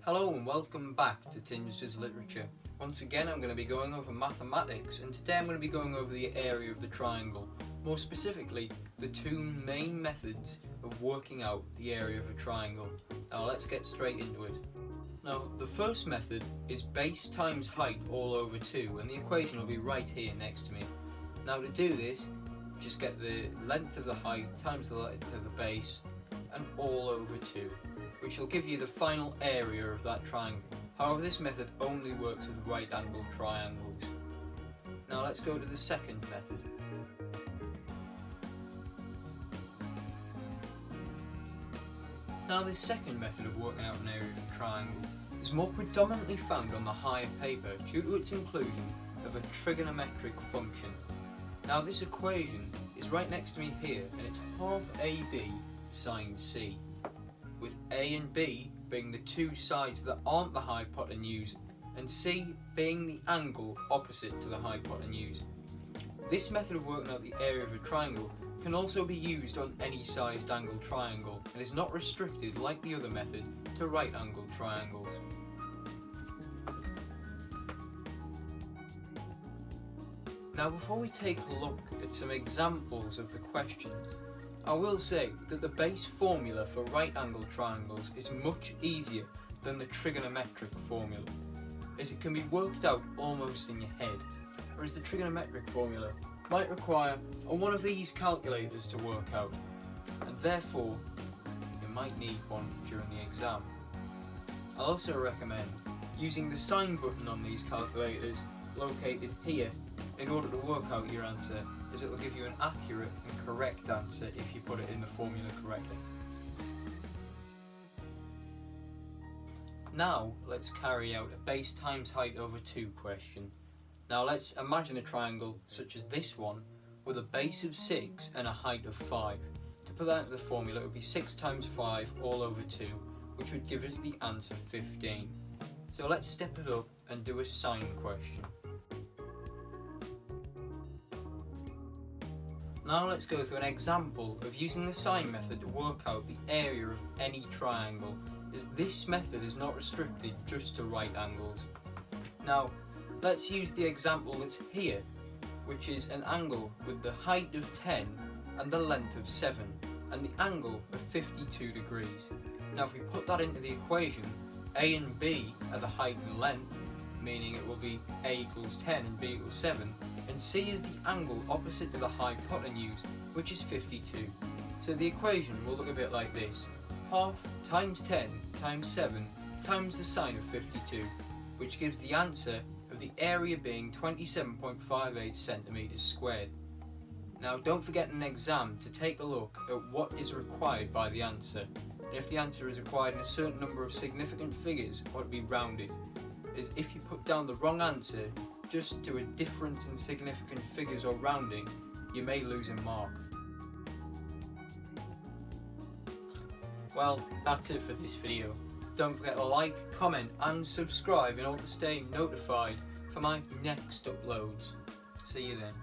Hello and welcome back to Tinge Literature. Once again I'm going to be going over mathematics, and today I'm going to be going over the area of the triangle. More specifically, the two main methods of working out the area of a triangle. Now let's get straight into it. Now the first method is base times height all over 2, and the equation will be right here next to me. Now to do this, just get the length of the height times the length of the base and all over 2. Which will give you the final area of that triangle. However, this method only works with right angled triangles. Now let's go to the second method. Now this second method of working out an area of a triangle is more predominantly found on the higher paper due to its inclusion of a trigonometric function. Now this equation is right next to me here, and it's half AB sine C, with A and B being the two sides that aren't the hypotenuse, and C being the angle opposite to the hypotenuse. This method of working out the area of a triangle can also be used on any sized angled triangle, and is not restricted, like the other method, to right angled triangles. Now before we take a look at some examples of the questions, I will say that the base formula for right angled triangles is much easier than the trigonometric formula, as it can be worked out almost in your head, whereas the trigonometric formula might require one of these calculators to work out, and therefore you might need one during the exam. I'll also recommend using the sign button on these calculators located here in order to work out your answer, as it will give you an accurate and correct answer if you put it in the formula correctly. Now let's carry out a base times height over 2 question. Now let's imagine a triangle such as this one with a base of 6 and a height of 5. To put that into the formula, it would be 6 times 5 all over 2, which would give us the answer 15. So let's step it up and do a sign question. Now let's go through an example of using the sign method to work out the area of any triangle, as this method is not restricted just to right angles. Now let's use the example that's here, which is an angle with the height of 10 and the length of 7 and the angle of 52 degrees. Now if we put that into the equation, A and B are the height and length, meaning it will be A equals 10 and B equals 7, and C is the angle opposite to the hypotenuse, which is 52. So the equation will look a bit like this: half times 10 times 7 times the sine of 52, which gives the answer of the area being 27.58 centimeters squared. Now don't forget in an exam to take a look at what is required by the answer, and if the answer is required in a certain number of significant figures, or to be rounded, is if you put down the wrong answer just to a difference in significant figures or rounding, you may lose a mark. Well, that's it for this video. Don't forget to like, comment and subscribe in order to stay notified for my next uploads. See you then.